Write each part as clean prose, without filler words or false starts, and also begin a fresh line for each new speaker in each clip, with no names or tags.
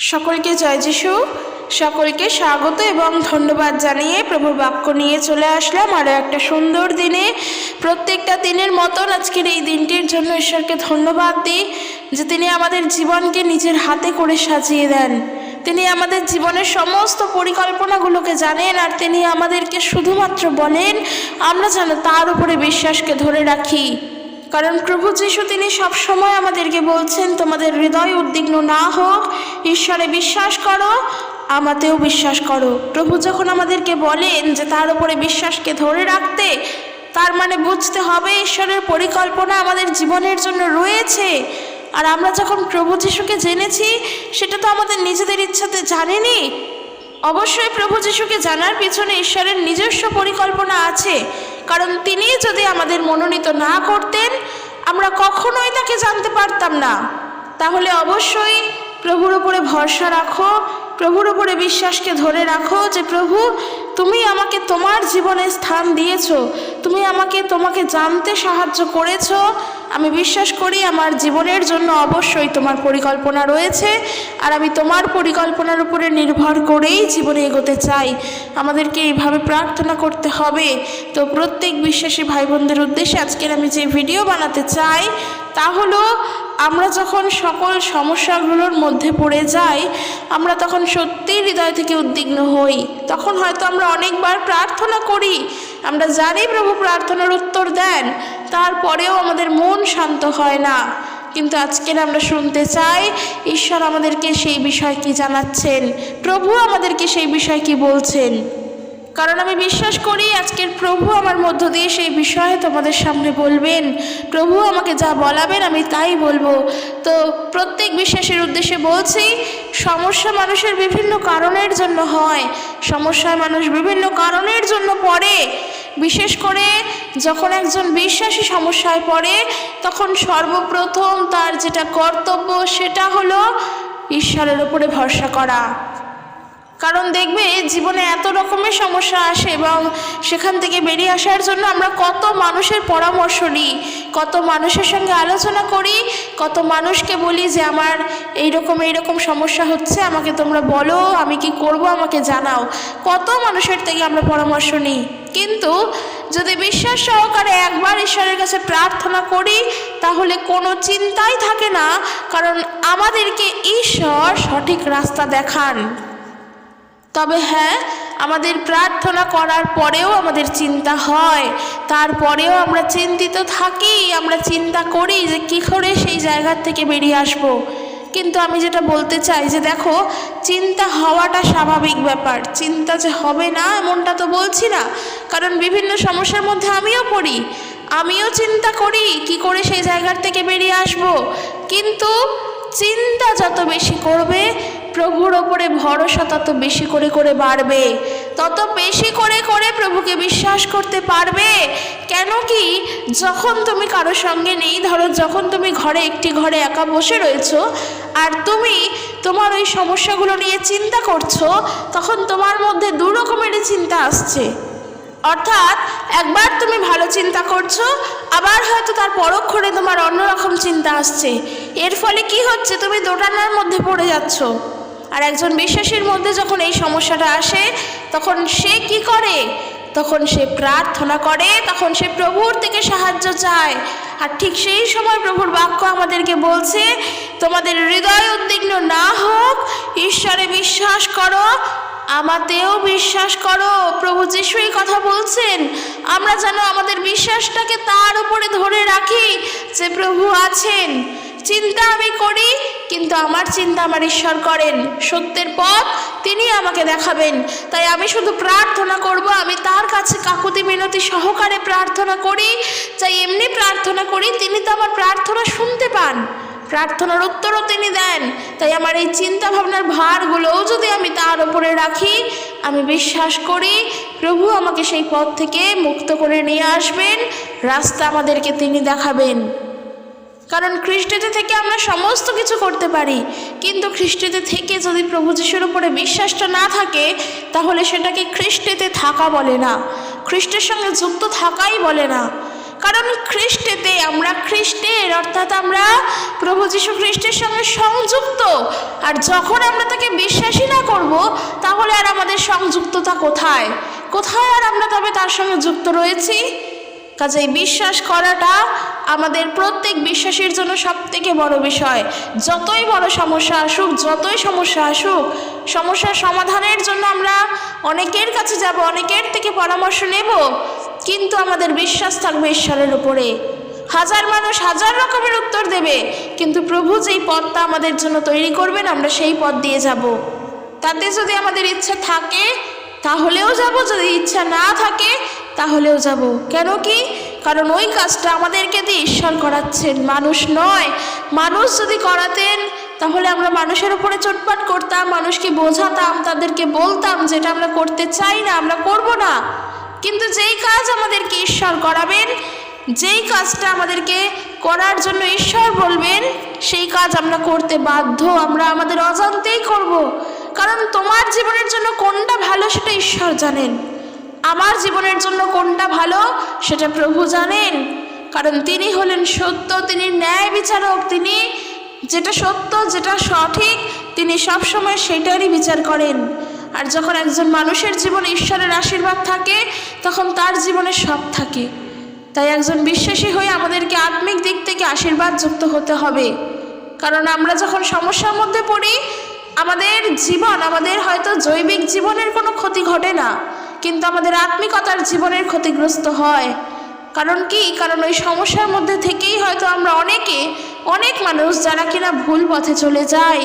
সকলকে জয় যিশু। সকলকে স্বাগত এবং ধন্যবাদ জানিয়ে প্রভুর বাক্য নিয়ে চলে আসলাম আরও একটা সুন্দর দিনে। প্রত্যেকটা দিনের মতন আজকের এই দিনটির জন্য ঈশ্বরকে ধন্যবাদ দিই যে তিনি আমাদের জীবনকে নিজের হাতে করে সাজিয়ে দেন। তিনি আমাদের জীবনের সমস্ত পরিকল্পনাগুলোকে জানেন, আর তিনি আমাদেরকে শুধুমাত্র বলেন আমরা যেন তার উপরে বিশ্বাসকে ধরে রাখি। কারণ প্রভু যিশু তিনি সবসময় আমাদেরকে বলছেন তোমাদের হৃদয় উদ্বিগ্ন না হোক, ঈশ্বরে বিশ্বাস করো, আমাতেও বিশ্বাস করো। প্রভু যখন আমাদেরকে বলেন যে তার উপরে বিশ্বাসকে ধরে রাখতে, তার মানে বুঝতে হবে ঈশ্বরের পরিকল্পনা আমাদের জীবনের জন্য রয়েছে। আর আমরা যখন প্রভু যিশুকে জেনেছি সেটা তো আমাদের নিজেদের ইচ্ছাতে জানিনি। অবশ্যই প্রভু যিশুকে জানার পিছনে ঈশ্বরের নিজস্ব পরিকল্পনা আছে। কারণ তিনি যদি আমাদের মনোনীত না করতেন আমরা কখনোই তাকে জানতে পারতাম না। তাহলে অবশ্যই প্রভুর উপরে ভরসা রাখো, প্রভুর উপরে বিশ্বাসকে ধরে রাখো যে প্রভু তুমি আমাকে তোমার জীবনে স্থান দিয়েছো, তুমি আমাকে তোমাকে জানতে সাহায্য করেছো। আমি বিশ্বাস করি আমার জীবনের জন্য অবশ্যই তোমার পরিকল্পনা রয়েছে, আর আমি তোমার পরিকল্পনার উপরে নির্ভর করেই জীবনে এগোতে চাই। আমাদেরকে এইভাবে প্রার্থনা করতে হবে। তো প্রত্যেক বিশ্বাসী ভাই বোনদের উদ্দেশ্যে আজকের আমি যে ভিডিও বানাতে চাই তা হলো, আমরা যখন সকল সমস্যাগুলোর মধ্যে পড়ে যাই আমরা তখন সত্যি হৃদয় থেকে উদ্বিগ্ন হই। তখন হয়তো আমরা অনেকবার প্রার্থনা করি, আমরা জানি প্রভু প্রার্থনার উত্তর দেন, তারপরেও আমাদের মন শান্ত হয় না। কিন্তু আজকের আমরা শুনতে চাই ঈশ্বর আমাদেরকে সেই বিষয় কি জানাচ্ছেন, প্রভু আমাদেরকে সেই বিষয় কি বলছেন। কারণ আমি বিশ্বাস করি আজকের প্রভু আমার মধ্য দিয়ে সেই বিষয়ে তোমাদের সামনে বলবেন। প্রভু আমাকে যা বলাবেন আমি তাই বলবো। তো প্রত্যেক বিশ্বাসের উদ্দেশ্যে বলছি, সমস্যা মানুষের বিভিন্ন কারণের জন্য হয়, সমস্যায় মানুষ বিভিন্ন কারণের জন্য পড়ে। বিশেষ করে যখন একজন বিশ্বাসী সমস্যায় পড়ে তখন সর্বপ্রথম তার যেটা কর্তব্য সেটা হলো ঈশ্বরের উপরে ভরসা করা। কারণ দেখবে জীবনে এত রকমের সমস্যা আসে এবং সেখান থেকে বেরিয়ে আসার জন্য আমরা কত মানুষের পরামর্শ নিই, কত মানুষের সঙ্গে আলোচনা করি, কত মানুষকে বলি যে আমার এইরকম সমস্যা হচ্ছে, আমাকে তোমরা বলো আমি কি করব, আমাকে জানাও। কত মানুষের থেকে আমরা পরামর্শ নিই, কিন্তু যদি বিশ্বাস সহকারে একবার ঈশ্বরের কাছে প্রার্থনা করি তাহলে কোনো চিন্তাই থাকে না। কারণ আমাদেরকে ঈশ্বর সঠিক রাস্তা দেখান। তবে হ্যাঁ, আমাদের প্রার্থনা করার পরেও আমাদের চিন্তা হয়, তারপরেও আমরা চিন্তিত থাকি, আমরা চিন্তা করি যে কী করে সেই জায়গার থেকে বেরিয়ে আসব। কিন্তু আমি যেটা বলতে চাই যে দেখো, চিন্তা হওয়াটা স্বাভাবিক ব্যাপার, চিন্তা যে হবে না এমনটা তো বলছি না। কারণ বিভিন্ন সমস্যার মধ্যে আমিও পড়ি, আমিও চিন্তা করি কি করে সেই জায়গার থেকে বেরিয়ে আসব। কিন্তু চিন্তা যত বেশি করবে প্রভুর ওপরে ভরসা তত বেশি করে করে বাড়বে, তত বেশি করে করে প্রভুকে বিশ্বাস করতে পারবে। কেন কি, যখন তুমি কারোর সঙ্গে নেই, ধরো যখন তুমি একটি ঘরে একা বসে রয়েছো আর তুমি তোমার ওই সমস্যাগুলো নিয়ে চিন্তা করছো, তখন তোমার মধ্যে দু রকমেরই চিন্তা আসছে। অর্থাৎ একবার তুমি ভালো চিন্তা করছো, আবার হয়তো তার পরক্ষণে তোমার অন্যরকম চিন্তা আসছে। এর ফলে কি হচ্ছে, তুমি দোটানার মধ্যে পড়ে যাচ্ছ। আর একজন বিশ্বাসীর মধ্যে যখন এই সমস্যাটা আসে তখন সে কি করে, তখন সে প্রার্থনা করে, তখন সে প্রভুর থেকে সাহায্য চায়। আর ঠিক সেই সময় প্রভুর বাক্য আমাদেরকে বলছে তোমাদের হৃদয় উদ্বিগ্ন না হোক, ঈশ্বরে বিশ্বাস করো, আমাতেও বিশ্বাস করো। প্রভু যিশু এই কথা বলছেন, আমরা যেন আমাদের বিশ্বাসটাকে তার উপরে ধরে রাখি যে প্রভু আছেন। চিন্তা আমি করি কিন্তু আমার চিন্তা আমার ঈশ্বর করেন, সত্যের পথ তিনি আমাকে দেখাবেন। তাই আমি শুধু প্রার্থনা করব, আমি তার কাছে কাকুতি মিনতি সহকারে প্রার্থনা করি। চাই এমনি প্রার্থনা করি, তিনি তো আমার প্রার্থনা শুনতে পান, প্রার্থনার উত্তরও তিনি দেন। তাই আমার এই চিন্তা ভাবনার ভারগুলোও যদি আমি তার উপরে রাখি, আমি বিশ্বাস করি প্রভু আমাকে সেই পথ থেকে মুক্ত করে নিয়ে আসবেন, রাস্তা আমাদেরকে তিনি দেখাবেন। কারণ খ্রিস্টতে থেকে আমরা সমস্ত কিছু করতে পারি, কিন্তু খ্রিস্টতে থেকে যদি প্রভু যিশুর উপরে বিশ্বাসটা না থাকে তাহলে সেটাকে খ্রিস্টতে থাকা বলে না, খ্রিস্টের সঙ্গে যুক্ত থাকাই বলে না। কারণ খ্রিস্টেতে, আমরা খ্রিস্টের, অর্থাৎ আমরা প্রভু যীশু খ্রিস্টের সঙ্গে সংযুক্ত। আর যখন আমরা তাকে বিশ্বাসই না করব, তাহলে আর আমাদের সংযুক্ততা কোথায়? কোথায় আর আমরা তবে তার সঙ্গে যুক্ত রয়েছি? কাজেই বিশ্বাস করাটা আমাদের প্রত্যেক বিশ্বাসীর জন্য সবথেকে বড় বিষয়। যতই বড় সমস্যা আসুক, সমস্যার সমাধানের জন্য আমরা অনেকের কাছে যাব, অনেকের থেকে পরামর্শ নেব, কিন্তু আমাদের বিশ্বাস থাকবে ঈশ্বরের উপরে। হাজার মানুষ হাজার রকমের উত্তর দেবে, কিন্তু প্রভু যেই পথটা আমাদের জন্য তৈরি করবেন, আমরা সেই পথ দিয়ে যাব। তাতে যদি আমাদের ইচ্ছা থাকে তাহলেও যাব, যদি ইচ্ছা না থাকে তাহলেও যাব। কেন কি? কারণ ওই কাজটা আমাদেরকে দিয়ে ঈশ্বর করাচ্ছেন, মানুষ নয়। মানুষ যদি করাতেন তাহলে আমরা মানুষের উপরে চোটপাট করতাম, মানুষকে বোঝাতাম, তাদেরকে বলতাম যেটা আমরা করতে চাই না, আমরা করব না। কিন্তু যেই কাজ আমাদেরকে ঈশ্বর করাবেন, যেই কাজটা আমাদেরকে করার জন্য ঈশ্বর বলবেন, সেই কাজ আমরা করতে বাধ্য। আমরা আমাদের অজান্তেই করব। কারণ তোমার জীবনের জন্য কোনটা ভালো সেটা ঈশ্বর জানেন, আমার জীবনের জন্য কোনটা ভালো সেটা প্রভু জানেন। কারণ তিনি হলেন সত্য, তিনি ন্যায় বিচারক, তিনি যেটা সত্য, যেটা সঠিক, তিনি সবসময় সেটারই বিচার করেন। আর যখন একজন মানুষের জীবনে ঈশ্বরের আশীর্বাদ থাকে, তখন তার জীবনে সব থাকে। তাই একজন বিশ্বাসী হয়ে আমাদেরকে আত্মিক দিক থেকে আশীর্বাদযুক্ত হতে হবে। কারণ আমরা যখন সমস্যার মধ্যে পড়ি, আমাদের জীবন, আমাদের হয়তো জৈবিক জীবনের কোনো ক্ষতি ঘটে না, কিন্তু আমাদের আত্মিকতার জীবনের ক্ষতিগ্রস্ত হয়। কারণ কি? কারণ ওই সমস্যার মধ্যে থেকেই হয়তো আমরা অনেক মানুষ যারা কিনা ভুল পথে চলে যায়,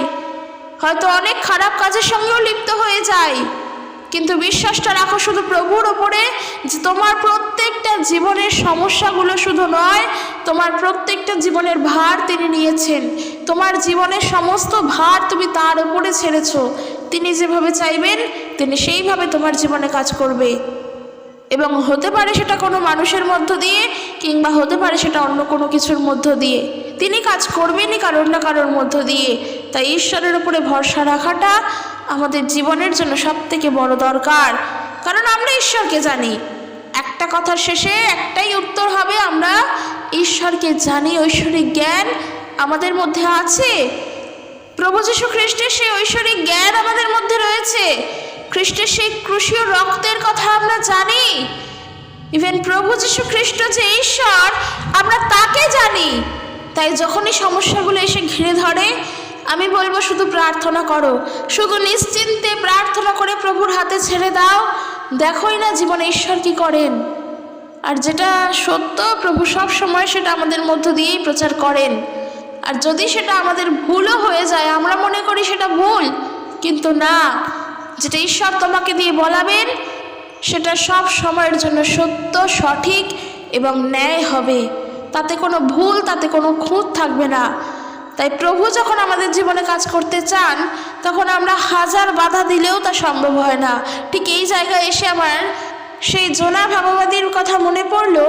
হয়তো অনেক খারাপ কাজের সঙ্গেও লিপ্ত হয়ে যায়। কিন্তু বিশ্বাসটা রাখো শুধু প্রভুর ওপরে, যে তোমার প্রত্যেকটা জীবনের সমস্যাগুলো শুধু নয়, তোমার প্রত্যেকটা জীবনের ভার তিনি নিয়েছেন। তোমার জীবনের সমস্ত ভার তুমি তার উপরে ছেড়েছো। তিনি যেভাবে চাইবেন তিনি সেইভাবে তোমার জীবনে কাজ করবে। এবং হতে পারে সেটা কোনো মানুষের মধ্য দিয়ে, কিংবা হতে পারে সেটা অন্য কোনো কিছুর মধ্য দিয়ে, তিনি কাজ করবেনই কারোর না কারোর মধ্য দিয়ে। তাই ঈশ্বরের উপরে ভরসা রাখাটা আমাদের জীবনের জন্য সবথেকে বড় দরকার। কারণ আমরা ঈশ্বরকে জানি। একটা কথার শেষে একটাই উত্তর হবে, আমরা ঈশ্বরকে জানি। ঐশ্বরিক জ্ঞান আমাদের মধ্যে আছে। প্রভু যীশু খ্রিস্টের সেই ঐশ্বরিক জ্ঞান আমাদের মধ্যে রয়েছে। খ্রিস্টের সেই ক্রুশীয় রক্তের কথা আমরা জানি। ইভেন প্রভু যীশু খ্রিস্ট যে ঈশ্বর, আমরা তাকে জানি। তাই যখনই সমস্যাগুলো এসে ঘিরে ধরে, আমি বলবো শুধু প্রার্থনা করো, শুধু নিশ্চিন্তে প্রার্থনা করে প্রভুর হাতে ছেড়ে দাও। দেখোই না জীবনে ঈশ্বর কি করেন। আর যেটা সত্য, প্রভু সব সময় সেটা আমাদের মধ্য দিয়েই প্রচার করেন। আর যদি সেটা আমাদের ভুলও হয়ে যায়, আমরা মনে করি সেটা ভুল, কিন্তু না, যেটা ঈশ্বর তোমাকে দিয়ে বলাবেন সেটা সব সময়ের জন্য সত্য, সঠিক এবং ন্যায় হবে। তাতে কোনো ভুল, তাতে কোনো খুঁত থাকবে না। তাই প্রভু যখন আমাদের জীবনে কাজ করতে চান, তখন আমরা হাজার বাধা দিলেও তা সম্ভব হয় না। ঠিক এই জায়গায় এসে আমার সেই জোনা ভাববাদীর কথা মনে পড়লো।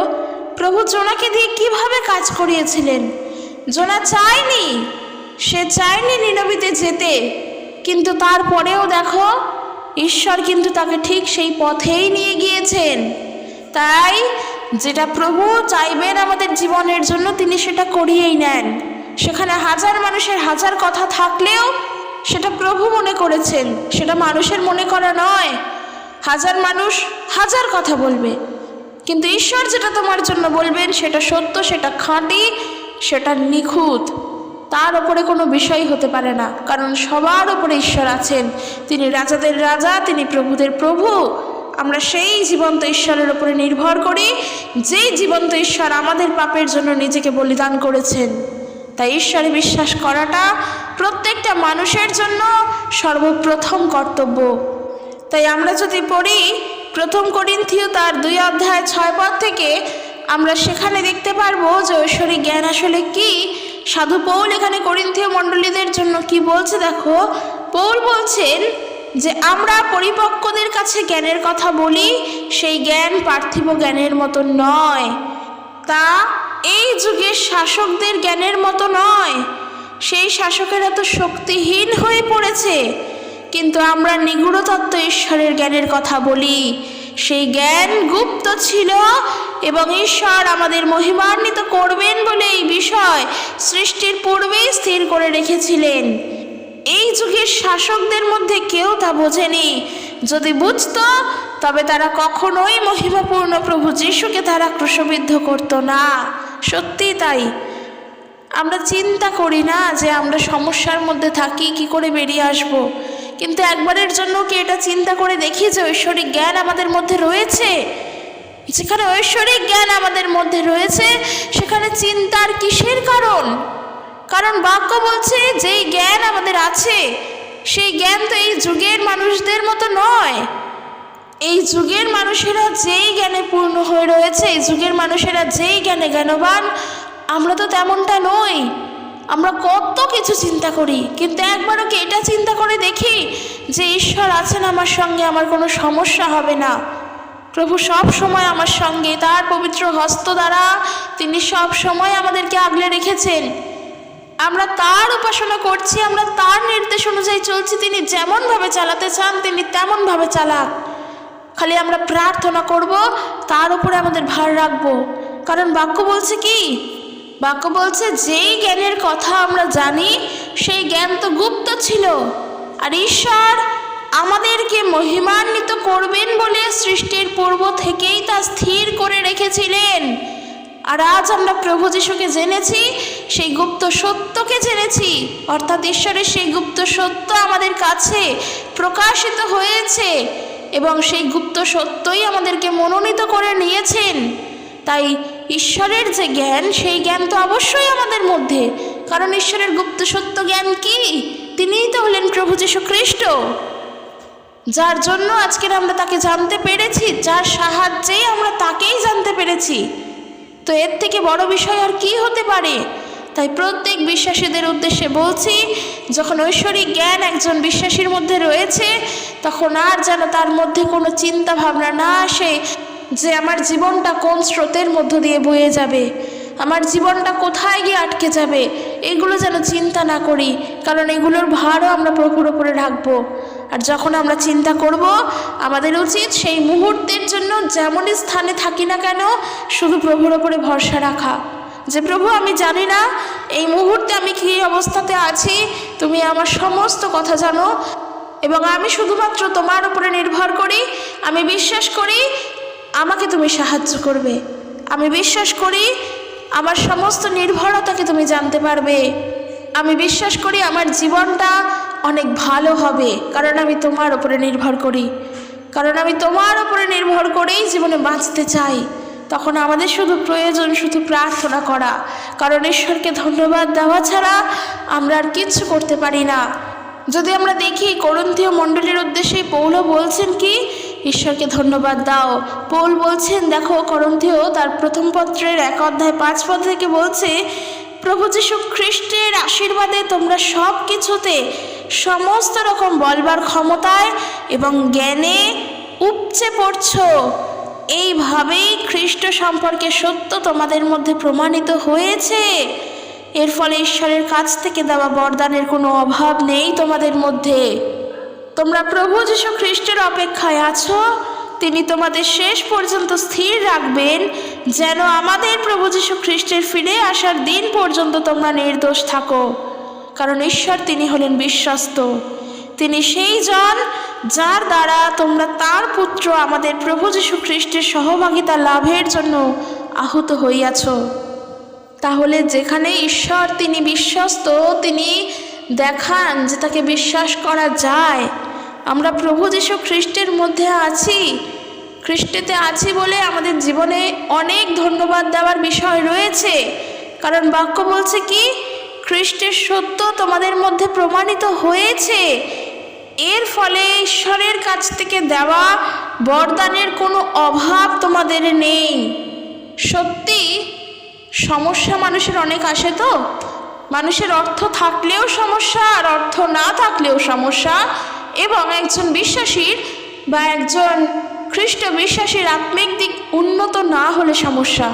প্রভু জোনাকে দিয়ে কিভাবে কাজ করিয়েছিলেন। জোনা চায়নি, সে চায়নি নিনবিতে যেতে, কিন্তু তারপরেও দেখো ঈশ্বর কিন্তু তাকে ঠিক সেই পথেই নিয়ে গিয়েছেন। তাই যেটা প্রভু চাইবেন আমাদের জীবনের জন্য, তিনি সেটা করিয়েই নেন। সেখানে হাজার মানুষের হাজার কথা থাকলেও সেটা প্রভু মনে করেছেন, সেটা মানুষের মনে করা নয়। হাজার মানুষ হাজার কথা বলবে, কিন্তু ঈশ্বর যেটা তোমার জন্য বলবেন সেটা সত্য, সেটা খাঁটি, সেটা নিখুঁত। তার ওপরে কোনো বিষয় হতে পারে না, কারণ সবার ওপরে ঈশ্বর আছেন। তিনি রাজাদের রাজা, তিনি প্রভুদের প্রভু। আমরা সেই জীবন্ত ঈশ্বরের ওপরে নির্ভর করি, যেই জীবন্ত ঈশ্বর আমাদের পাপের জন্য নিজেকে বলিদান করেছেন। তাই ঈশ্বরে বিশ্বাস করাটা প্রত্যেকটা মানুষের জন্য সর্বপ্রথম কর্তব্য। তাই আমরা যদি পড়ি 1 করিন্থীয় তার 2 অধ্যায় 6 পদ থেকে, আমরা সেখানে দেখতে পারবো যে ঐশ্বরিক জ্ঞান আসলে কি। সাধু পৌল এখানে করিন্থীয় মণ্ডলীদের জন্য কি বলছে দেখো। পৌল বলছেন যে আমরা পরিপক্কদের কাছে জ্ঞানের কথা বলি, সেই জ্ঞান পার্থিব জ্ঞানের মতো নয়, তা এই যুগের শাসকদের জ্ঞানের মতো নয়। সেই শাসকেরা তো শক্তিহীন হয়ে পড়েছে, কিন্তু আমরা নিগূঢ় তত্ত্ব ঈশ্বরের জ্ঞানের কথা বলি। সেই জ্ঞান গুপ্ত ছিল এবং ঈশ্বর আমাদের মহিমান্বিত করবেন বলে এই বিষয় সৃষ্টির পূর্বেই স্থির করে রেখেছিলেন। এই যুগের শাসকদের মধ্যে কেউ তা বোঝেনি। যদি বুঝতো তবে তারা কখনোই মহিমাপূর্ণ প্রভু যিশুকে তারা ক্রুশবিদ্ধ করতো না। সত্যি তাই। আমরা চিন্তা করি না যে আমরা সমস্যার মধ্যে থাকি, কি করে বেরিয়ে আসব। কিন্তু একবারের জন্য কি এটা চিন্তা করে দেখি যে ঐশ্বরিক জ্ঞান আমাদের মধ্যে রয়েছে? যেখানে ঐশ্বরিক জ্ঞান আমাদের মধ্যে রয়েছে সেখানে চিন্তার কিসের কারণ? কারণ বাক্য বলছে যেই জ্ঞান আমাদের আছে সেই জ্ঞান তো এই যুগের মানুষদের মতো নয়। এই যুগের মানুষেরা যেই জ্ঞানে পূর্ণ হয়ে রয়েছে, এই যুগের মানুষেরা যেই জ্ঞানে জ্ঞানবান, আমরা তো তেমনটা নই। আমরা কত কিছু চিন্তা করি, কিন্তু একবারও কি এটা চিন্তা করে দেখি যে ঈশ্বর আছেন আমার সঙ্গে, আমার কোনো সমস্যা হবে না। প্রভু সব সময় আমার সঙ্গে, তার পবিত্র হস্ত দ্বারা তিনি সব সময় আমাদেরকে আগলে রেখেছেন। আমরা তার উপাসনা করছি, আমরা তার নির্দেশ অনুযায়ী চলছি। তিনি যেমনভাবে চালাতে চান তিনি তেমনভাবে চালাক। খালি আমরা প্রার্থনা করব, তার উপরে আমাদের ভার রাখবো। কারণ বাক্য বলছে কি? বাক্য বলছে যেই জ্ঞানের কথা আমরা জানি সেই জ্ঞান তো গুপ্ত ছিল, আর ঈশ্বর আমাদেরকে মহিমান্বিত করবেন বলে সৃষ্টির পূর্ব থেকেই তা স্থির করে রেখেছিলেন। আর আজ আমরা প্রভু যিশুকে জেনেছি, সেই গুপ্ত সত্যকে জেনেছি, অর্থাৎ ঈশ্বরের সেই গুপ্ত সত্য আমাদের কাছে প্রকাশিত হয়েছে এবং সেই গুপ্ত সত্যই আমাদেরকে মনোনীত করে নিয়েছেন। তাই ঈশ্বরের যে জ্ঞান, সেই জ্ঞান তো অবশ্যই আমাদের মধ্যে। কারণ ঈশ্বরের গুপ্ত সত্য জ্ঞান কি? তিনিই তো হলেন প্রভু যীশু খ্রিস্ট, যার জন্য আজকের আমরা তাকে জানতে পেরেছি, যার সাহায্যেই আমরা তাকেই জানতে পেরেছি। তো এর থেকে বড় বিষয় আর কি হতে পারে? তাই প্রত্যেক বিশ্বাসীদের উদ্দেশ্যে বলছি, যখন ঐশ্বরিক জ্ঞান একজন বিশ্বাসীর মধ্যে রয়েছে তখন আর যেন তার মধ্যে কোনো চিন্তা ভাবনা না আসে যে আমার জীবনটা কোন স্রোতের মধ্য দিয়ে বয়ে যাবে, আমার জীবনটা কোথায় গিয়ে আটকে যাবে। এগুলো যেন চিন্তা না করি, কারণ এগুলোর ভারও আমরা প্রভুর উপরে রাখবো। আর যখন আমরা চিন্তা করব, আমাদের উচিত সেই মুহূর্তের জন্য যেমনই স্থানে থাকি না কেন শুধু প্রভুর উপরে ভরসা রাখা, যে প্রভু আমি জানি না এই মুহূর্তে আমি কী অবস্থাতে আছি, তুমি আমার সমস্ত কথা জানো এবং আমি শুধুমাত্র তোমার উপরে নির্ভর করি। আমি বিশ্বাস করি আমাকে তুমি সাহায্য করবে, আমি বিশ্বাস করি আমার সমস্ত নির্ভরতাকে তুমি জানতে পারবে, আমি বিশ্বাস করি আমার জীবনটা অনেক ভালো হবে, কারণ আমি তোমার উপরে নির্ভর করি, কারণ আমি তোমার উপরে নির্ভর করেই জীবনে বাঁচতে চাই। তখন আমাদের শুধু প্রয়োজন শুধু প্রার্থনা করা, কারণ ঈশ্বরকে ধন্যবাদ দেওয়া ছাড়া আমরা আর কিচ্ছু করতে পারি না। যদি আমরা দেখি করন্থীয় মণ্ডলীর উদ্দেশ্যে পৌল বলছেন কি, ঈশ্বরকে ধন্যবাদ দাও। পৌল বলছেন, দেখো করন্থীয় তার প্রথম পত্রের 1 অধ্যায় 5 পদ থেকে বলছে, প্রভু যীশু খ্রিস্টের আশীর্বাদে তোমরা সব কিছুতে সমস্ত রকম বলবার ক্ষমতায় এবং জ্ঞানে উপচে পড়ছ। এইভাবেই খ্রিস্ট সম্পর্কে সত্য তোমাদের মধ্যে প্রমাণিত হয়েছে। এর ফলে ঈশ্বরের কাছ থেকে দেওয়া বরদানের কোনো অভাব নেই তোমাদের মধ্যে। তোমরা প্রভু যীশু খ্রিস্টের অপেক্ষায় আছো, তিনি তোমাদের শেষ পর্যন্ত স্থির রাখবেন, যেন আমাদের প্রভু যীশু খ্রিস্টের ফিরে আসার দিন পর্যন্ত তোমরা নির্দোষ থাকো। কারণ ঈশ্বর তিনি হলেন বিশ্বস্ত, তিনি সেই জন যার দ্বারা তোমরা তার পুত্র আমাদের প্রভু যীশু খ্রিস্টের সহভাগিতা লাভের জন্য আহুত হইয়াছ। তাহলে যেখানে ঈশ্বর তিনি বিশ্বস্ত, তিনি দেখান যে তাকে বিশ্বাস করা যায়। আমরা প্রভু যীশু খ্রিস্টের মধ্যে আছি, খ্রিস্টেতে আছি বলে আমাদের জীবনে অনেক ধন্যবাদ দেওয়ার বিষয় রয়েছে। কারণ বাক্য বলছে কি, খ্রিস্টের সত্য তোমাদের মধ্যে প্রমাণিত হয়েছে। এর ফলে ঈশ্বরের কাছ থেকে দেওয়া বরদানের কোনো অভাব তোমাদের নেই। সত্যি সমস্যা মানুষের অনেক আসে, তো মানুষের অর্থ থাকলেও সমস্যা আর অর্থ না থাকলেও সমস্যা, এবং একজন বিশ্বাসীর বা একজন খ্রিস্ট বিশ্বাসীর আত্মিক দিক উন্নত না হলে সমস্যা,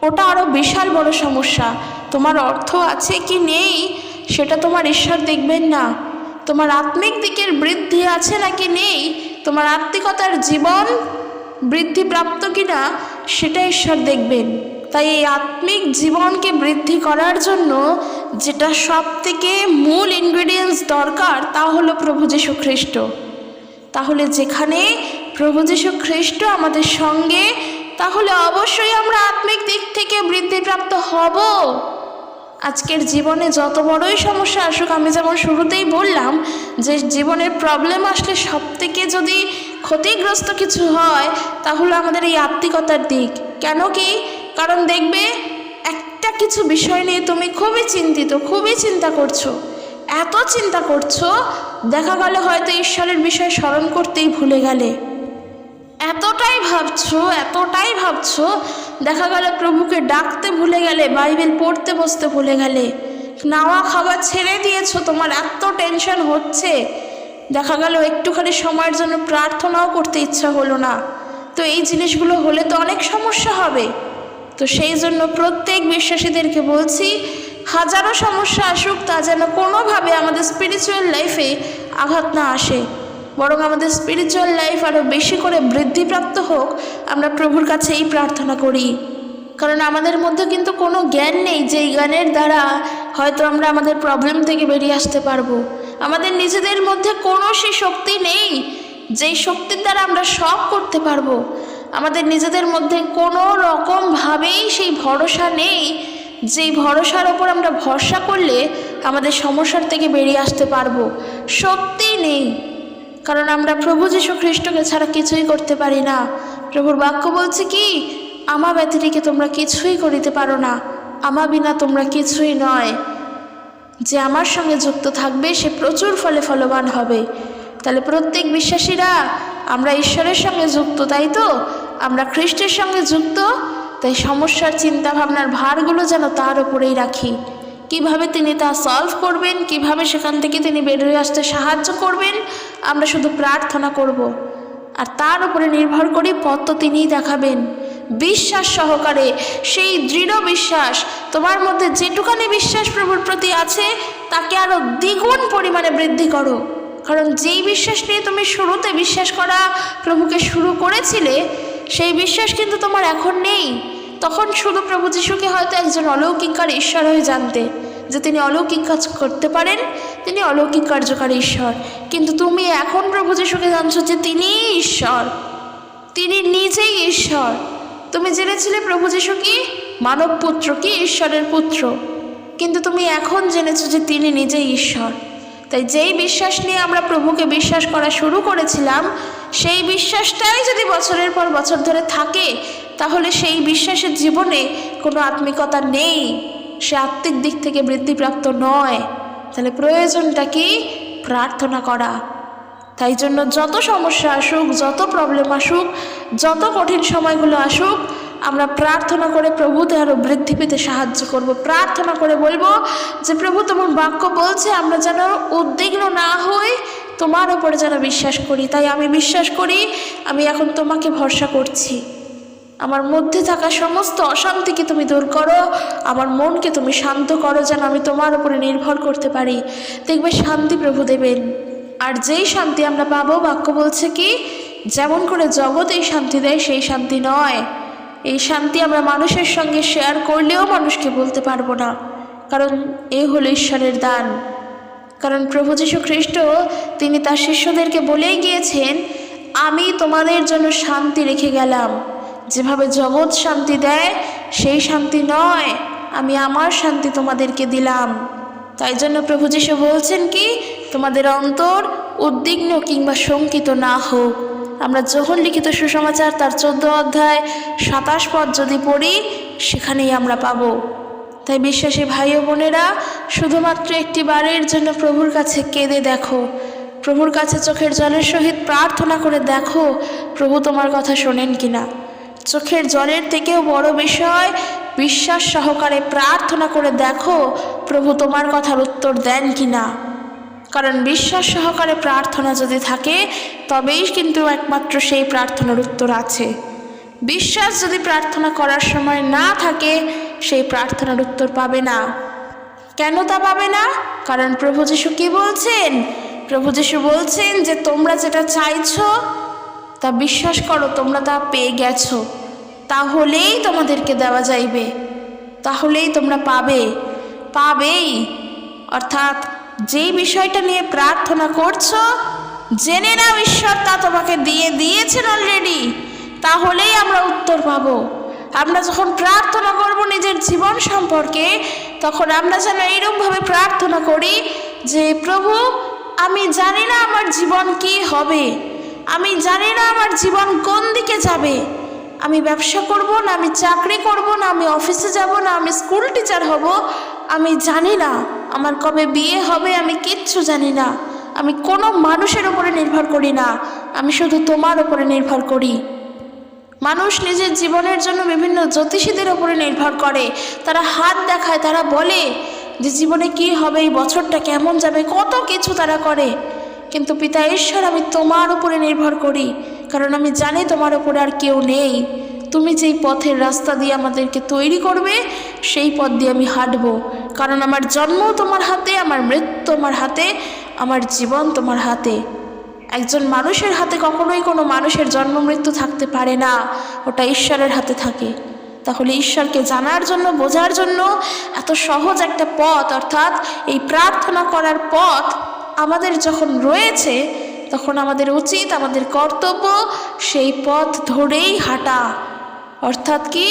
ওটা আরও বিশাল বড় সমস্যা। তোমার অর্থ আছে কি নেই সেটা তোমার ঈশ্বর দেখবেন না, তোমার আত্মিক দিকের বৃদ্ধি আছে নাকি নেই, তোমার আত্মিকতার জীবন বৃদ্ধিপ্রাপ্ত কিনা সেটা ঈশ্বর দেখবেন। তাই এই আত্মিক জীবনকে বৃদ্ধি করার জন্য যেটা সবথেকে মূল ইনগ্রেডিয়েন্টস দরকার তা হলো প্রভু যীশু খ্রিস্ট। তাহলে যেখানে প্রভু যীশু খ্রিস্ট আমাদের সঙ্গে, তাহলে অবশ্যই আমরা আত্মিক দিক থেকে বৃদ্ধিপ্রাপ্ত হব। আজকের জীবনে যত বড়ই সমস্যা আসুক, আমি যেমন শুরুতেই বললাম যে জীবনের প্রবলেম আসলে সবথেকে যদি ক্ষতিগ্রস্ত কিছু হয় তাহলে আমাদের এই আত্মিকতার দিক। কেন কি? কারণ দেখবে একটা কিছু বিষয় নিয়ে তুমি খুবই চিন্তিত, খুবই চিন্তা করছো, এত চিন্তা করছো, দেখা গেল হয়তো ঈশ্বরের বিষয় স্মরণ করতেই ভুলে গেলে। এতটাই ভাবছো, দেখা গেল প্রভুকে ডাকতে ভুলে গেলে, বাইবেল পড়তে বসতে ভুলে গেলে, নাওয়া খাওয়া ছেড়ে দিয়েছো, তোমার এত টেনশন হচ্ছে, দেখা গেল একটুখানি সময়ের জন্য প্রার্থনাও করতে ইচ্ছা হলো না। তো এই জিনিসগুলো হলে তো অনেক সমস্যা হবে। তো সেই জন্য প্রত্যেক বিশ্বাসীদেরকে বলছি, হাজারো সমস্যা আসুক, তা যেন কোনোভাবে আমাদের স্পিরিচুয়াল লাইফে আঘাত না আসে, বরং আমাদের স্পিরিচুয়াল লাইফ আরও বেশি করে বৃদ্ধিপ্রাপ্ত হোক, আমরা প্রভুর কাছে এই প্রার্থনা করি। কারণ আমাদের মধ্যে কিন্তু কোনো জ্ঞান নেই যেই জ্ঞানের দ্বারা হয়তো আমরা আমাদের প্রবলেম থেকে বেরিয়ে আসতে পারবো। আমাদের নিজেদের মধ্যে কোনো সেই শক্তি নেই যেই শক্তির দ্বারা আমরা সব করতে পারবো। আমাদের নিজেদের মধ্যে কোনো রকমভাবেই সেই ভরসা নেই যেই ভরসার ওপর আমরা ভরসা করলে আমাদের সমস্যার থেকে বেরিয়ে আসতে পারবো। শক্তি নেই, কারণ আমরা প্রভু যীশু খ্রিস্টকে ছাড়া কিছুই করতে পারি না। প্রভুর বাক্য বলছে কি, আমা ব্যতিরেকে তোমরা কিছুই করিতে পারো না, আমা বিনা তোমরা কিছুই নয়। যে আমার সঙ্গে যুক্ত থাকবে সে প্রচুর ফলে ফলবান হবে। তাহলে প্রত্যেক বিশ্বাসীরা আমরা ঈশ্বরের সঙ্গে যুক্ত, তাই তো? আমরা খ্রিস্টের সঙ্গে যুক্ত, তাই সমস্যার চিন্তা ভাবনার ভারগুলো যেন তার উপরেই রাখি। কিভাবে তিনি তা সলভ করবেন, কিভাবে সেখান থেকে তিনি বেরিয়ে আসতে সাহায্য করবেন, আমরা শুধু প্রার্থনা করব। আর তার উপরে নির্ভর করি পথ তো তিনিই দেখাবেন। বিশ্বাস সহকারে, সেই দৃঢ় বিশ্বাস, তোমার মধ্যে যেটুকানি বিশ্বাস প্রভুর প্রতি আছে তাকে আরও দ্বিগুণ পরিমাণে বৃদ্ধি করো। কারণ যেই বিশ্বাস নিয়ে তুমি শুরুতে বিশ্বাস করা প্রভুকে শুরু করেছিলে, সেই বিশ্বাস কিন্তু তোমার এখন নেই। তখন শুধু প্রভু যীশুকে হয়তো একজন অলৌকিককার ঈশ্বর হয়ে জানতে, যে তিনি অলৌকিক কাজ করতে পারেন, তিনি অলৌকিক কার্যকারী ঈশ্বর। কিন্তু তুমি এখন প্রভু যীশুকে জানছো যে তিনিই ঈশ্বর, তিনি নিজেই ঈশ্বর। তুমি জেনেছিলে প্রভু যীশু কি মানব পুত্র, কি ঈশ্বরের পুত্র, কিন্তু তুমি এখন জেনেছো যে তিনি নিজেই ঈশ্বর। তাই যেই বিশ্বাস নিয়ে আমরা প্রভুকে বিশ্বাস করা শুরু করেছিলাম, সেই বিশ্বাসটাই যদি বছরের পর বছর ধরে থাকে, তাহলে সেই বিশ্বাসের জীবনে কোনো আত্মিকতা নেই, সে আত্মিক দিক থেকে বৃদ্ধিপ্রাপ্ত নয়। তাহলে প্রয়োজনটা কি? প্রার্থনা করা। তাই জন্য যত সমস্যা আসুক, যত প্রবলেম আসুক, যত কঠিন সময়গুলো আসুক, আমরা প্রার্থনা করে প্রভুতে আরও বৃদ্ধি পেতে সাহায্য করব। প্রার্থনা করে বলবো যে প্রভু তোমার বাক্য বলছে আমরা যেন উদ্বিগ্ন না হই, তোমার ওপরে যেন বিশ্বাস করি। তাই আমি বিশ্বাস করি, আমি এখন তোমাকে ভরসা করছি। আমার মধ্যে থাকা সমস্ত অশান্তিকে তুমি দূর করো, আমার মনকে তুমি শান্ত করো, যেন আমি তোমার উপরে নির্ভর করতে পারি। দেখবে শান্তি প্রভু দেবেন। আর যেই শান্তি আমরা পাবো, বাক্য বলছে কি, যেমন করে জগৎ এই শান্তি দেয় সেই শান্তি নয়। এই শান্তি আমরা মানুষের সঙ্গে শেয়ার করলেও মানুষকে বলতে পারবো না, কারণ এ হলো ঈশ্বরের দান। কারণ প্রভু যীশু খ্রিস্ট তিনি তার শিষ্যদেরকে বলেই গিয়েছেন, আমি তোমাদের জন্য শান্তি রেখে গেলাম, যেভাবে জগৎ শান্তি দেয় সেই শান্তি নয়, আমি আমার শান্তি তোমাদেরকে দিলাম। তাই জন্য প্রভু যীশু বলছেন কি, তোমাদের অন্তর উদ্বিগ্ন কিংবা শঙ্কিত না হোক। আমরা যোহন লিখিত সুসমাচার তার 14 অধ্যায় 27 পদ যদি পড়ি, সেখানেই আমরা পাবো। তাই বিশ্বাসী ভাই ও বোনেরা, শুধুমাত্র একটি বারের জন্য প্রভুর কাছে কেঁদে দেখো, প্রভুর কাছে চোখের জলের সহিত প্রার্থনা করে দেখো প্রভু তোমার কথা শোনেন কিনা। চোখের জলের থেকেও বড় বিষয়, বিশ্বাস সহকারে প্রার্থনা করে দেখো প্রভু তোমার কথার উত্তর দেন কিনা। কারণ বিশ্বাস সহকারে প্রার্থনা যদি থাকে, তবেই কিন্তু একমাত্র সেই প্রার্থনার উত্তর আছে। বিশ্বাস যদি প্রার্থনা করার সময় না থাকে, সেই প্রার্থনার উত্তর পাবে না। কেন তা পাবে না? কারণ প্রভু যীশু কি বলছেন? প্রভু যীশু বলছেন যে তোমরা যেটা চাইছো তা বিশ্বাস করো তোমরা তা পেয়ে গেছো, তাহলেই তোমাদেরকে দেওয়া যাইবে, তাহলেই তোমরা পাবেই। অর্থাৎ যেই বিষয়টা নিয়ে প্রার্থনা করছো জেনে নাও ঈশ্বর তা তোমাকে দিয়েছেন অলরেডি, তাহলেই আমরা উত্তর পাবো। আমরা যখন প্রার্থনা করব নিজের জীবন সম্পর্কে, তখন আমরা যেন এইরকমভাবে প্রার্থনা করি যে প্রভু, আমি জানি না আমার জীবন কি হবে, আমি জানি না আমার জীবন কোন দিকে যাবে, আমি ব্যবসা করব না, আমি চাকরি করব না, আমি অফিসে যাব না, আমি স্কুল টিচার হব, আমি জানি না আমার কবে বিয়ে হবে, আমি কিচ্ছু জানি না। আমি কোনো মানুষের উপরে নির্ভর করি না, আমি শুধু তোমার উপরে নির্ভর করি। মানুষ নিজের জীবনের জন্য বিভিন্ন জ্যোতিষীদের উপরে নির্ভর করে, তারা হাত দেখায়, তারা বলে যে জীবনে কি হবে, এই বছরটা কেমন যাবে, কত কিছু তারা করে। কিন্তু পিতা ঈশ্বর, আমি তোমার উপরে নির্ভর করি, কারণ আমি জানি তোমার উপরে আর কেউ নেই। তুমি যেই পথের রাস্তা দিয়ে আমাদেরকে তৈরি করবে সেই পথ দিয়ে আমি হাঁটব, কারণ আমার জন্ম তোমার হাতে, আমার মৃত্যু তোমার হাতে, আমার জীবন তোমার হাতে। একজন মানুষের হাতে কখনোই কোনো মানুষের জন্ম মৃত্যু থাকতে পারে না, ওটা ঈশ্বরের হাতে থাকে। তাহলে ঈশ্বরকে জানার জন্য, বোঝার জন্য এত সহজ একটা পথ, অর্থাৎ এই প্রার্থনা করার পথ আমাদের যখন রয়েছে, তখন আমাদের উচিত, আমাদের কর্তব্য সেই পথ ধরেই হাঁটা। অর্থাৎ কি,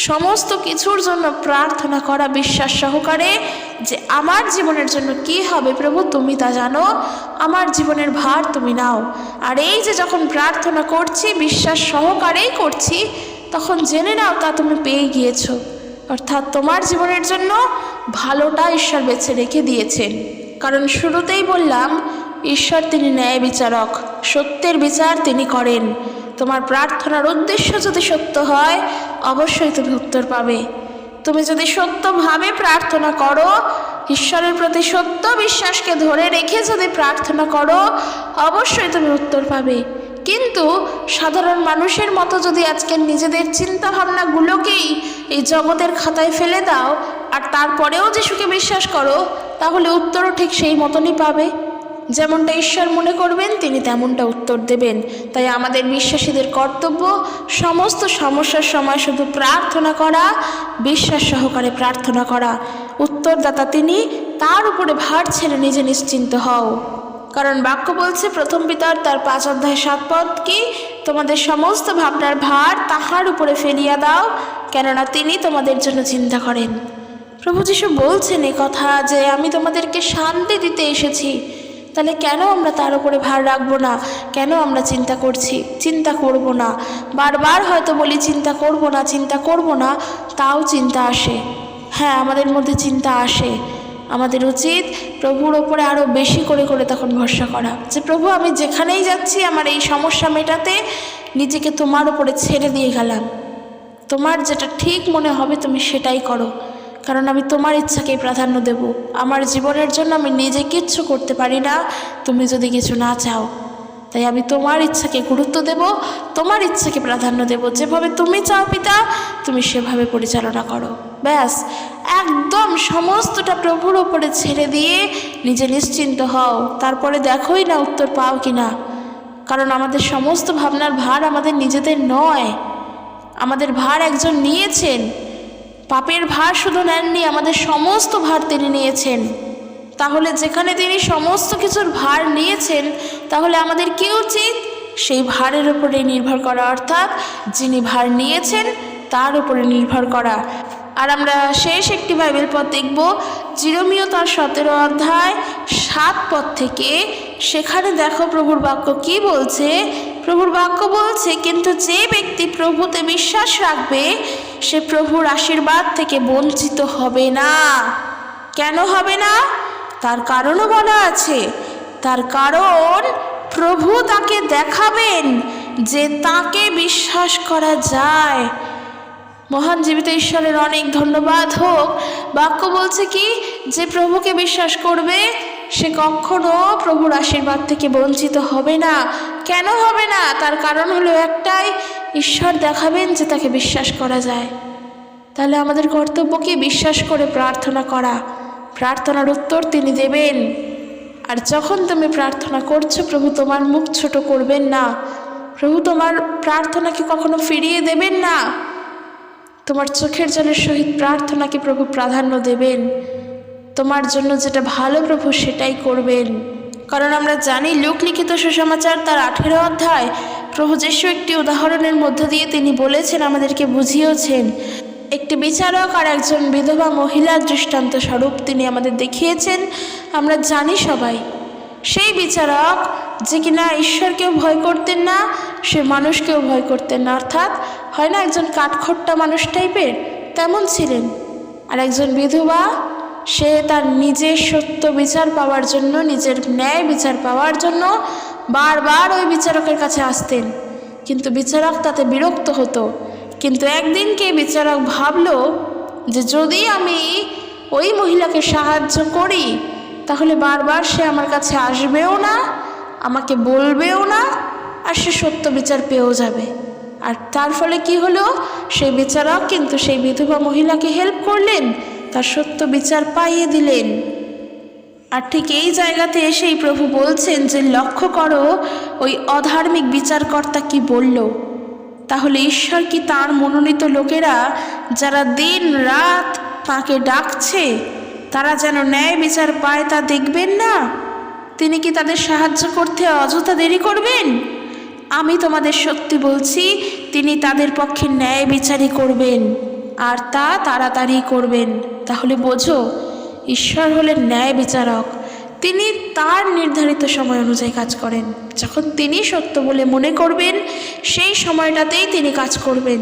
সমস্ত কিছুর জন্য প্রার্থনা করা বিশ্বাস সহকারে যে আমার জীবনের জন্য কি হবে প্রভু তুমি তা জানো, আমার জীবনের ভার তুমি নাও। আর এই যে যখন প্রার্থনা করছি, বিশ্বাস সহকারেই করছি, তখন জেনে নাও তা তুমি পেয়ে গিয়েছো। অর্থাৎ তোমার জীবনের জন্য ভালোটা ঈশ্বর বেছে রেখে দিয়েছেন। কারণ শুরুতেই বললাম, ঈশ্বর তিনি ন্যায় বিচারক, সত্যের বিচার তিনি করেন। তোমার প্রার্থনার উদ্দেশ্য যদি সত্য হয়, অবশ্যই তুমি উত্তর পাবে। তুমি যদি সত্যভাবে প্রার্থনা করো, ঈশ্বরের প্রতি সত্য বিশ্বাসকে ধরে রেখে যদি প্রার্থনা করো, অবশ্যই তুমি উত্তর পাবে। কিন্তু সাধারণ মানুষের মতো যদি আজকে নিজেদের চিন্তা ভাবনাগুলোকেই এই জগতের খাতায় ফেলে দাও আর তারপরেও যিশুকে বিশ্বাস করো, তাহলে উত্তরও ঠিক সেই মতনই পাবে। যেমনটা ঈশ্বর মনে করবেন তিনি তেমনটা উত্তর দেবেন। তাই আমাদের বিশ্বাসীদের কর্তব্য সমস্ত সমস্যার সময় শুধু প্রার্থনা করা, বিশ্বাস সহকারে প্রার্থনা করা। উত্তরদাতা তিনি, তার উপরে ভার ছেড়ে নিজে নিশ্চিন্ত হও। কারণ বাক্য বলছে প্রথম পিতর তার 5:7 কি, তোমাদের সমস্ত ভাবনার ভার তাহার উপরে ফেলিয়া দাও, কেননা তিনি তোমাদের জন্য চিন্তা করেন। প্রভু যিশু বলছেন এ কথা যে আমি তোমাদেরকে শান্তি দিতে এসেছি। তাহলে কেন আমরা তার উপরে ভার রাখবো না? কেন আমরা চিন্তা করব না? বারবার হয়তো বলি চিন্তা করব না, তাও চিন্তা আসে। হ্যাঁ, আমাদের মধ্যে চিন্তা আসে। আমাদের উচিত প্রভুর ওপরে আরও বেশি করে তখন ভরসা করা, যে প্রভু আমি যেখানেই যাচ্ছি আমার এই সমস্যা মেটাতে নিজেকে তোমার উপরে ছেড়ে দিয়ে গেলাম। তোমার যেটা ঠিক মনে হবে তুমি সেটাই করো, কারণ আমি তোমার ইচ্ছাকেই প্রাধান্য দেব। আমার জীবনের জন্য আমি নিজে কিচ্ছু করতে পারি না তুমি যদি কিছু না চাও। তাই আমি তোমার ইচ্ছাকে গুরুত্ব দেব, তোমার ইচ্ছাকে প্রাধান্য দেব। যেভাবে তুমি চাও পিতা, তুমি সেভাবে পরিচালনা করো। ব্যাস, একদম সমস্তটা প্রভুর ওপরে ছেড়ে দিয়ে নিজে নিশ্চিন্ত হও। তারপরে দেখোই না উত্তর পাও কি না। কারণ আমাদের সমস্ত ভাবনার ভার আমাদের নিজেদের নয়, আমাদের ভার একজন নিয়েছেন। পাপের ভার শুধু নেননি, আমাদের সমস্ত ভার তিনি নিয়েছেন। তাহলে যেখানে তিনি সমস্ত কিছুর ভার নিয়েছেন, তাহলে আমাদের কি উচিত? সেই ভারের উপরে নির্ভর করা, অর্থাৎ যিনি ভার নিয়েছেন তার উপরে নির্ভর করা। আর আমরা শেষ একটি বাইবেল পদ দেখব, জিরমীয় তার 17:7 থেকে। সেখানে দেখো প্রভুর বাক্য কি বলছে। প্রভুর বাক্য বলছে, কিন্তু যে ব্যক্তি প্রভুতে বিশ্বাস রাখবে সে প্রভুর আশীর্বাদ থেকে বঞ্চিত হবে না। কেন হবে না? তার কারণও বলা আছে। তার কারণ প্রভু তাকে দেখাবেন যে তাকে বিশ্বাস করা যায়। মহান জীবিত ঈশ্বরের অনেক ধন্যবাদ হোক। বাক্য বলছে কি, যে প্রভুকে বিশ্বাস করবে সে কখনো প্রভুর আশীর্বাদ থেকে বঞ্চিত হবে না। কেন হবে না? তার কারণ হলো একটাই, ঈশ্বর দেখাবেন যে তাকে বিশ্বাস করা যায়। তাহলে আমাদের কর্তব্য কি? বিশ্বাস করে প্রার্থনা করা। প্রার্থনার উত্তর তিনি দেবেন। আর যখন তুমি প্রার্থনা করছো, প্রভু তোমার মুখ ছোট করবেন না। প্রভু তোমার প্রার্থনাকে কখনো ফিরিয়ে দেবেন না। তোমার চোখের জলের সহিত প্রার্থনাকে প্রভু প্রাধান্য দেবেন। তোমার জন্য যেটা ভালো প্রভু সেটাই করবেন। কারণ আমরা জানি লূক লিখিত সুসমাচার তার 18 অধ্যায় প্রভু যীশু একটি উদাহরণের মধ্য দিয়ে তিনি বলেছেন, আমাদেরকে বুঝিয়েছেন। একটি বিচারক আর একজন বিধবা মহিলার দৃষ্টান্ত স্বরূপ তিনি আমাদের দেখিয়েছেন। আমরা জানি সবাই, সেই বিচারক যে কিনা ঈশ্বরকেও ভয় করতেন না, সে মানুষকেও ভয় করতেন না, অর্থাৎ হয় না একজন কাঠখোট্টা মানুষ টাইপের, তেমন ছিলেন। আর একজন বিধবা, সে তার নিজের সত্য বিচার পাওয়ার জন্য, নিজের ন্যায় বিচার পাওয়ার জন্য বারবার ওই বিচারকের কাছে আসতেন, কিন্তু বিচারক তাতে বিরক্ত হতো। কিন্তু একদিনকে বিচারক ভাবলো যে যদি আমি ওই মহিলাকে সাহায্য করি তাহলে বারবার সে আমার কাছে আসবেও না, আমাকে বলবেও না, আর সে সত্য বিচার পেয়েও যাবে। আর তার ফলে কি হলো, সেই বিচারক কিন্তু সেই বিধবা মহিলাকে হেল্প করলেন, তার সত্য বিচার পাইয়ে দিলেন। আর ঠিক এই জায়গাতে এসেই প্রভু বলছেন যে লক্ষ্য করো ওই অধার্মিক বিচারকর্তা কি বলল। তাহলে ঈশ্বর কি তার মনোনীত লোকেরা যারা দিন রাত তাকে ডাকছে তারা যেন ন্যায় বিচার পায় তা দেখবেন না? তিনি কি তাদের সাহায্য করতে অযথা দেরি করবেন? আমি তোমাদের সত্যি বলছি, তিনি তাদের পক্ষে ন্যায় বিচারই করবেন, আর তা তাড়াতাড়ি করবেন। তাহলে বোঝো, ঈশ্বর হলেন ন্যায় বিচারক। তিনি তার নির্ধারিত সময় অনুযায়ী কাজ করেন। যখন তিনি সত্য বলে মনে করবেন সেই সময়টাতেই তিনি কাজ করবেন।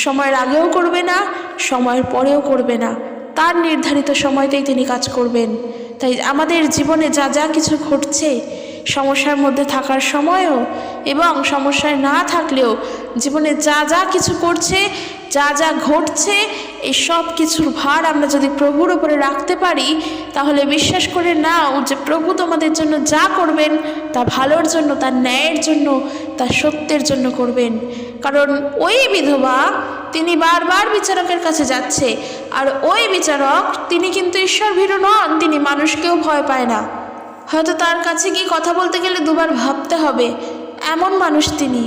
সময়ের আগেও করবে না, সময়ের পরেও করবে না, তার নির্ধারিত সময়তেই তিনি কাজ করবেন। তাই আমাদের জীবনে যা যা কিছু ঘটছে, সমস্যার মধ্যে থাকার সময়ও এবং সমস্যায় না থাকলেও জীবনে যা যা কিছু করছে, যা যা ঘটছে, এই সব কিছুর ভার আমরা যদি প্রভুর উপরে রাখতে পারি তাহলে বিশ্বাস করে নাও যে প্রভু তোমাদের জন্য যা করবেন তা ভালোর জন্য, তার ন্যায়ের জন্য, তার সত্যের জন্য করবেন। কারণ ওই বিধবা তিনি বারবার বিচারকের কাছে যাচ্ছে, আর ওই বিচারক তিনি কিন্তু ঈশ্বর ভীরু নন, তিনি মানুষকেও ভয় পায় না। হয়তো তার কাছে গিয়ে কথা বলতে গেলে দুবার ভাবতে হবে, এমন মানুষ তিনি।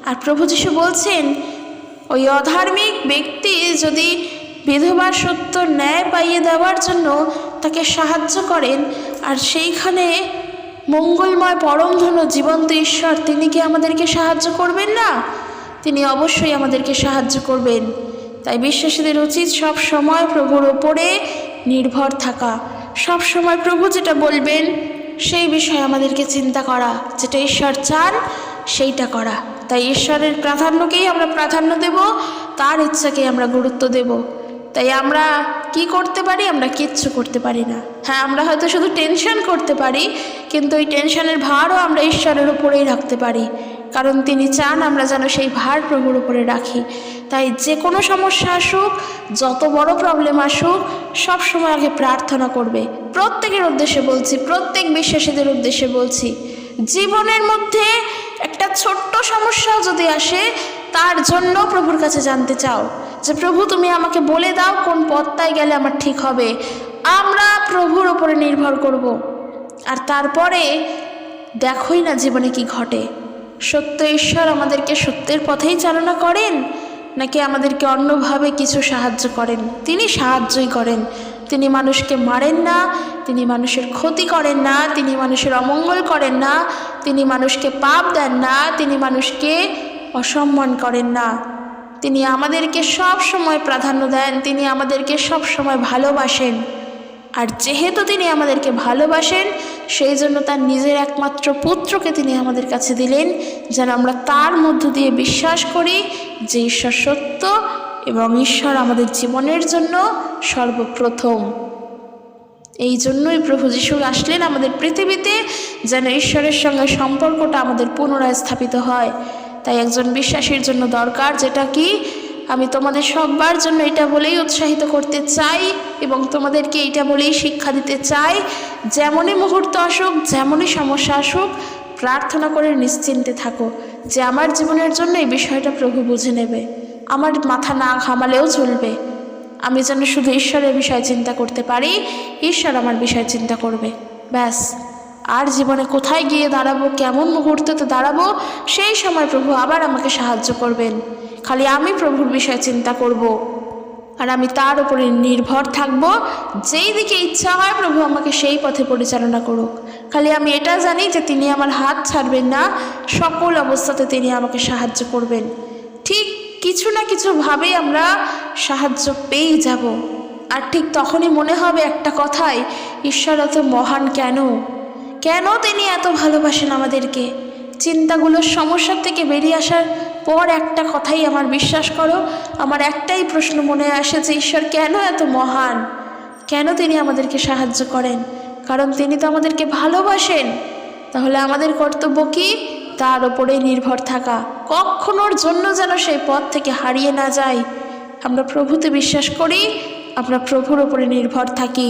আর প্রভু যীশু বলছেন ওই অধার্মিক ব্যক্তি যদি বিধবার সত্য ন্যায় পাইয়ে দেওয়ার জন্য তাকে সাহায্য করেন, আর সেইখানে মঙ্গলময় পরমধন্য জীবন্ত ঈশ্বর তিনি কি আমাদেরকে সাহায্য করবেন না? তিনি অবশ্যই আমাদেরকে সাহায্য করবেন। তাই বিশ্বাসীদের উচিত সব সময় প্রভুর ওপরে নির্ভর থাকা, সব সময় প্রভু যেটা বলবেন সেই বিষয়ে আমাদেরকে চিন্তা করা, যেটা ঈশ্বর চান সেইটা করা। তাই ঈশ্বরের প্রাধান্যকেই আমরা প্রাধান্য দেব, তার ইচ্ছাকেই আমরা গুরুত্ব দেব। তাই আমরা কি করতে পারি? আমরা কিচ্ছু করতে পারি না। হ্যাঁ, আমরা হয়তো শুধু টেনশন করতে পারি, কিন্তু ওই টেনশনের ভারও আমরা ঈশ্বরের উপরেই রাখতে পারি, কারণ তিনি চান আমরা যেন সেই ভার প্রভুর উপরে রাখি। তাই যে কোনো সমস্যা আসুক, যত বড় প্রবলেম আসুক, সব সময় আগে প্রার্থনা করবে। প্রত্যেকের উদ্দেশ্যে বলছি, প্রত্যেক বিশ্বাসীদের উদ্দেশ্যে বলছি, জীবনের মধ্যে একটা ছোট্ট সমস্যাও যদি আসে তার জন্য প্রভুর কাছে জানতে চাও যে প্রভু তুমি আমাকে বলে দাও কোন পথটায় গেলে আমার ঠিক হবে। আমরা প্রভুর ওপরে নির্ভর করব, আর তারপরে দেখোই না জীবনে কি ঘটে। সত্য ঈশ্বর আমাদেরকে সত্যের পথেই চালনা করেন নাকি আমাদেরকে অন্যভাবে কিছু সাহায্য করেন? তিনি সাহায্যই করেন। তিনি মানুষকে মারেন না, তিনি মানুষের ক্ষতি করেন না, তিনি মানুষের অমঙ্গল করেন না, তিনি মানুষকে পাপ দেন না, তিনি মানুষকে অসম্মান করেন না। তিনি আমাদেরকে সব সময় প্রাধান্য দেন, তিনি আমাদেরকে সব সময় ভালোবাসেন। আর যেহেতু তিনি আমাদেরকে ভালোবাসেন, সেই জন্য তার নিজের একমাত্র পুত্রকে তিনি আমাদের কাছে দিলেন, যেন আমরা তার মধ্য দিয়ে বিশ্বাস করি যে ঈশ্বর সত্য এবং ঈশ্বর আমাদের জীবনের জন্য সর্বপ্রথম। এই জন্যই প্রভু যীশু আসলেন আমাদের পৃথিবীতে, যেন ঈশ্বরের সঙ্গে সম্পর্কটা আমাদের পুনরায় স্থাপিত হয়। তাই একজন বিশ্বাসীর জন্য দরকার, যেটা কি আমি তোমাদের সবার জন্য এটা বলেই উৎসাহিত করতে চাই এবং তোমাদেরকে এইটা বলেই শিক্ষা দিতে চাই, যেমনই মুহূর্ত আসুক, যেমনই সমস্যা আসুক, প্রার্থনা করে নিশ্চিন্তে থাকো যে আমার জীবনের জন্য এই বিষয়টা প্রভু বুঝে নেবে। আমার মাথা না ঘামালেও চলবে, আমি যেন শুধু ঈশ্বরের বিষয় চিন্তা করতে পারি, ঈশ্বর আমার বিষয় চিন্তা করবে, ব্যাস। আর জীবনে কোথায় গিয়ে দাঁড়াবো, কেমন মুহূর্তে দাঁড়াবো, সেই সময় প্রভু আবার আমাকে সাহায্য করবেন। খালি আমি প্রভুর বিষয়ে চিন্তা করব আর আমি তার উপরে নির্ভর থাকব। যেই দিকে ইচ্ছা হয় প্রভু আমাকে সেই পথে পরিচালনা করুক। খালি আমি এটা জানি যে তিনি আমার হাত ছাড়বেন না, সকল অবস্থাতে তিনি আমাকে সাহায্য করবেন। ঠিক কিছু না কিছুভাবেই আমরা সাহায্য পেয়ে যাব। আর ঠিক তখনই মনে হবে একটা কথাই, ঈশ্বর এত মহান কেন, কেন তিনি এত ভালোবাসেন আমাদেরকে। চিন্তাগুলোর সমস্যার থেকে বেরিয়ে আসার পর একটা কথাই আমার বিশ্বাস করো, আমার একটাই প্রশ্ন মনে আসে যে ঈশ্বর কেন এত মহান, কেন তিনি আমাদেরকে সাহায্য করেন? কারণ তিনি তো আমাদেরকে ভালোবাসেন। তাহলে আমাদের কর্তব্য কি? তার ওপরে নির্ভর থাকা, কখনোর জন্য যেন সেই পথ থেকে হারিয়ে না যায়। আমরা প্রভুতে বিশ্বাস করি, আমরা প্রভুর ওপরে নির্ভর থাকি,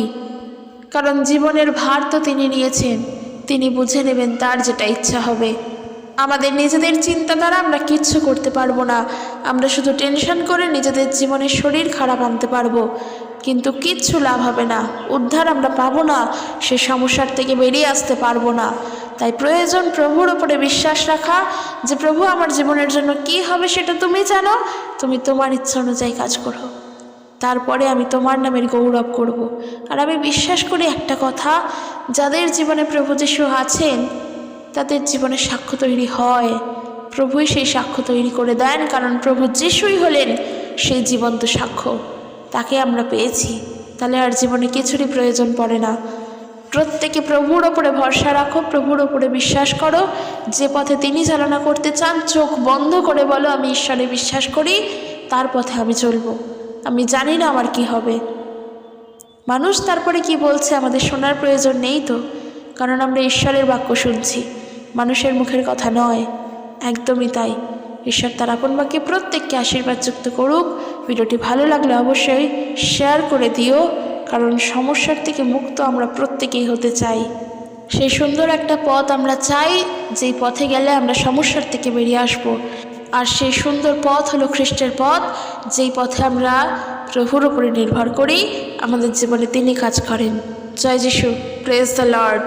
কারণ জীবনের ভার তো তিনি নিয়েছেন, তিনি বুঝে নেবেন তার যেটা ইচ্ছা হবে। আমাদের নিজেদের চিন্তা দ্বারা আমরা কিচ্ছু করতে পারবো না। আমরা শুধু টেনশন করে নিজেদের জীবনের শরীর খারাপ আনতে পারবো, কিন্তু কিচ্ছু লাভ হবে না, উদ্ধার আমরা পাবো না, সে সমস্যার থেকে বেরিয়ে আসতে পারবো না। তাই প্রয়োজন প্রভুর ওপরে বিশ্বাস রাখা, যে প্রভু আমার জীবনের জন্য কি হবে সেটা তুমি জানো, তুমি তোমার ইচ্ছা অনুযায়ী কাজ করো, তারপরে আমি তোমার নামের গৌরব করব। আর আমি বিশ্বাস করি একটা কথা, যাদের জীবনে প্রভু যিশু আছেন তাদের জীবনে সাক্ষ্য তৈরি হয়, প্রভুই সেই সাক্ষ্য তৈরি করে দেন। কারণ প্রভু যিশুই হলেন সেই জীবন্ত সাক্ষ্য, তাকে আমরা পেয়েছি। তাহলে আর জীবনে কিছুরই প্রয়োজন পড়ে না। প্রত্যেকে প্রভুর ওপরে ভরসা রাখো, প্রভুর ওপরে বিশ্বাস করো। যে পথে তিনি চালনা করতে চান চোখ বন্ধ করে বলো আমি ঈশ্বরে বিশ্বাস করি, তার পথে আমি চলবো। আমি জানি না আমার কি হবে, মানুষ তারপরে কি বলছে আমাদের শোনার প্রয়োজন নেই তো, কারণ আমরা ঈশ্বরের বাক্য শুনছি, মানুষের মুখের কথা নয়। একদমই তাই। ঈশ্বর তার আপন বাক্যে প্রত্যেককে আশীর্বাদযুক্ত করুক। ভিডিওটি ভালো লাগলে অবশ্যই শেয়ার করে দিও, কারণ সমস্যার থেকে মুক্ত আমরা প্রত্যেকেই হতে চাই। সেই সুন্দর একটা পথ আমরা চাই, যেই পথে গেলে আমরা সমস্যার থেকে বেরিয়ে আসব। আর সেই সুন্দর পথ হলো খ্রিস্টের পথ, যেই পথে আমরা প্রভুর উপরে নির্ভর করি, আমাদের জীবনে তিনি কাজ করেন। জয় যিশু, প্রেজ দ্য লর্ড।